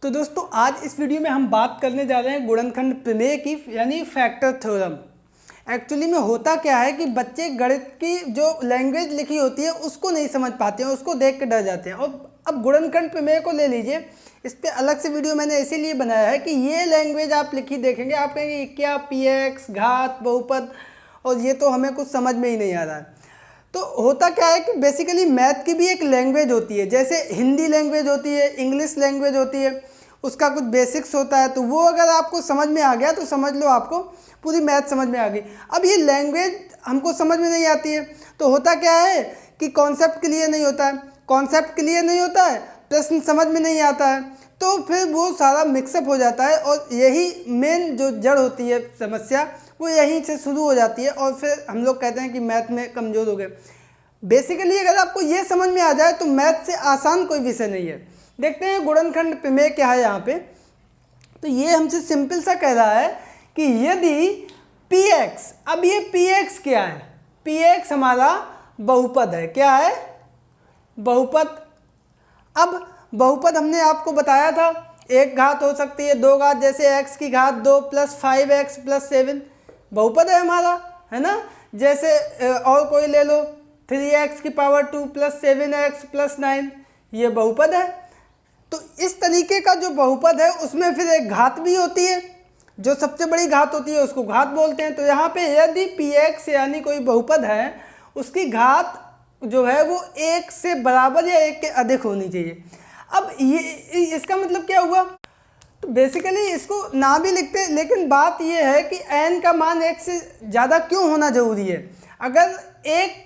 तो दोस्तों आज इस वीडियो में हम बात करने जा रहे हैं गुणनखंड प्रमेय की, यानी फैक्टर थ्योरम। एक्चुअली में होता क्या है कि बच्चे गणित की जो लैंग्वेज लिखी होती है उसको नहीं समझ पाते हैं, उसको देख के डर जाते हैं। और अब गुणनखंड प्रमेय को ले लीजिए, इस पर अलग से वीडियो मैंने इसीलिए बनाया है कि ये लैंग्वेज आप लिखी देखेंगे, आप कहेंगे क्या px घात बहुपद, और ये तो हमें कुछ समझ में ही नहीं आ रहा है। तो होता क्या है कि बेसिकली मैथ की भी एक लैंग्वेज होती है, जैसे हिंदी लैंग्वेज होती है, इंग्लिश लैंग्वेज होती है, उसका कुछ बेसिक्स होता है। तो वो अगर आपको समझ में आ गया तो समझ लो आपको पूरी मैथ समझ में आ गई। अब ये लैंग्वेज हमको समझ में नहीं आती है तो होता क्या है कि कॉन्सेप्ट क्लियर नहीं होता है, कॉन्सेप्ट क्लियर नहीं होता है, प्रश्न समझ में नहीं आता है, तो फिर वो सारा मिक्सअप हो जाता है। और यही मेन जो जड़ होती है समस्या, वो यहीं से शुरू हो जाती है और फिर हम लोग कहते हैं कि मैथ में कमज़ोर हो गए। बेसिकली अगर आपको ये समझ में आ जाए तो मैथ से आसान कोई विषय नहीं है। देखते हैं गुणनखंड प्रमेय क्या है यहाँ पे। तो ये हमसे सिंपल सा कह रहा है कि यदि px, अब ये px क्या है, px हमारा बहुपद है। क्या है? बहुपद। अब बहुपद हमने आपको बताया था, एक घात हो सकती है, दो घात, जैसे x की घात 2 + 5x + 7 बहुपद है हमारा, है ना। जैसे और कोई ले लो 3x की पावर 2 + 7x + 9, ये बहुपद है। तो इस तरीके का जो बहुपद है उसमें फिर एक घात भी होती है, जो सबसे बड़ी घात होती है उसको घात बोलते हैं। तो यहाँ पे यदि px यानी कोई बहुपद है, उसकी घात जो है वो 1 से बराबर या 1 के अधिक होनी चाहिए। अब ये इसका मतलब क्या हुआ? तो बेसिकली इसको ना भी लिखते, लेकिन बात ये है कि n का मान 1 से ज़्यादा क्यों होना ज़रूरी है। अगर 1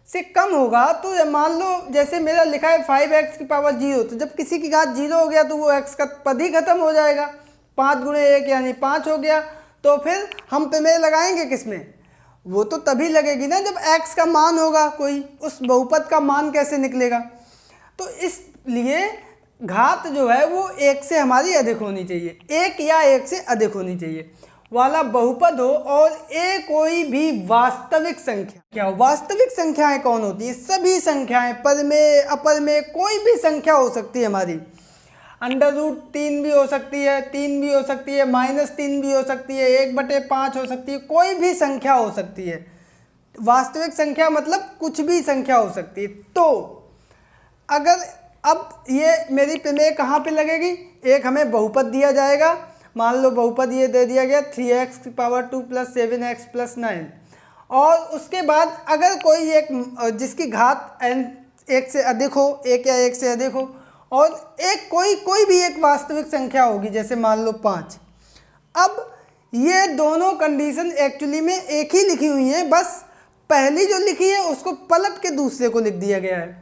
से कम होगा तो मान लो जैसे मेरा लिखा है 5x की पावर 0, तो जब किसी की घात 0 हो गया तो वो x का पद ही खत्म हो जाएगा। 5 × 1 यानी 5 हो गया। तो फिर हम प्रमेय लगाएंगे किसमें? वो तो तभी लगेगी ना जब x का मान होगा कोई, उस बहुपद का मान कैसे निकलेगा। तो इसलिए घात जो है वो 1 से हमारी अधिक होनी चाहिए, 1 या 1 से अधिक होनी चाहिए वाला बहुपद हो। और ए कोई भी वास्तविक संख्या, क्या वास्तविक संख्याएं कौन होती है? सभी संख्याएं, पद में अपर में कोई भी संख्या हो सकती है हमारी। √3 भी हो सकती है, 3 भी हो सकती है, -3 भी हो सकती है, 1/5 हो सकती है, कोई भी संख्या हो सकती है। वास्तविक संख्या मतलब कुछ भी संख्या हो सकती है। तो अगर अब ये मेरी प्रमेय कहाँ पे लगेगी? एक हमें बहुपद दिया जाएगा, मान लो बहुपद ये दे दिया गया 3x की पावर 2 + 7x + 9, और उसके बाद अगर कोई एक जिसकी घात n 1 से अधिक हो, 1 या 1 से अधिक हो, और एक कोई भी एक वास्तविक संख्या होगी, जैसे मान लो 5। अब ये दोनों कंडीशन एक्चुअली में एक ही लिखी हुई हैं, बस पहली जो लिखी है उसको पलट के दूसरे को लिख दिया गया है।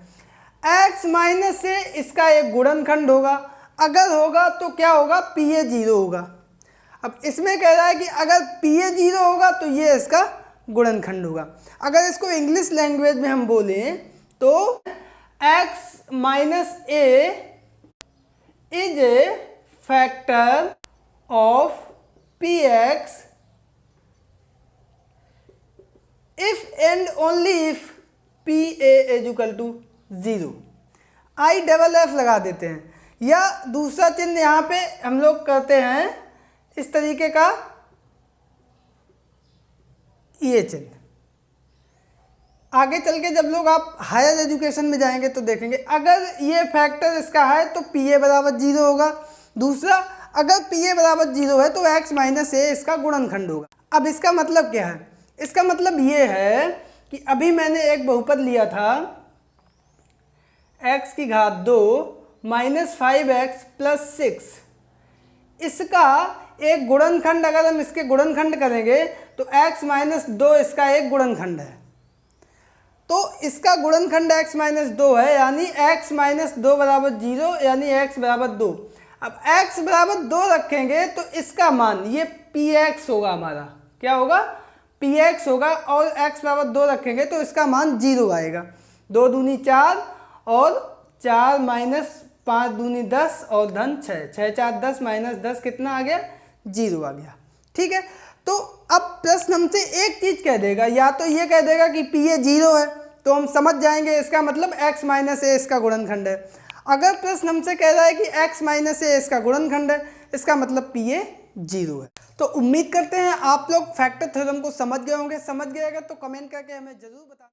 x - से इसका एक गुणनखंड होगा, अगर होगा तो क्या होगा? pa 0 होगा। अब इसमें कह रहा है कि अगर pa 0 होगा तो ये इसका गुणनखंड होगा। अगर इसको इंग्लिश लैंग्वेज में हम बोलें तो x - a is a factor of px if and only if pa = 0। IFF लगा देते हैं, या दूसरा चिन्ह यहाँ पे हम लोग करते हैं इस तरीके का, ये चिन्ह। आगे चल के जब लोग आप हायर एजुकेशन में जाएंगे तो देखेंगे, अगर ये फैक्टर इसका है तो pa = 0 होगा। दूसरा, अगर pa = 0 है तो x - a इसका गुणनखंड होगा। अब इसका मतलब क्या है? इसका मतलब ये है कि अभी मैंने एक बहुपद लिया था x की घात 2 - 5x + 6, इसका एक गुणनखंड, अगर हम इसके गुणनखंड करेंगे तो x - 2 इसका एक गुणनखंड है। तो इसका गुणनखंड x - 2 है, यानी x - 2 = 0, यानी x = 2। अब x = 2 रखेंगे तो इसका मान ये px होगा हमारा। क्या होगा? px होगा। और x = 2 रखेंगे तो इसका मान 0 आएगा। 2 दूनी 4 और 4 - 5 दूनी 10 और धन 6, 6 × 4 = 10 - 10 कितना आ गया? 0 आ गया। ठीक है। तो अब प्रश्न हमसे एक चीज कह देगा, या तो ये कह देगा कि pa 0 है तो हम समझ जाएंगे इसका मतलब x - a इसका गुणनखंड है, अगर प्रश्न हमसे कह रहा है कि x माइनस ए इसका गुणनखंड है, इसका मतलब पी ए 0 है। तो उम्मीद करते हैं आप लोग फैक्टर थ्योरम को समझ गए होंगे। समझ गए अगर तो कमेंट करके हमें जरूर बताएं।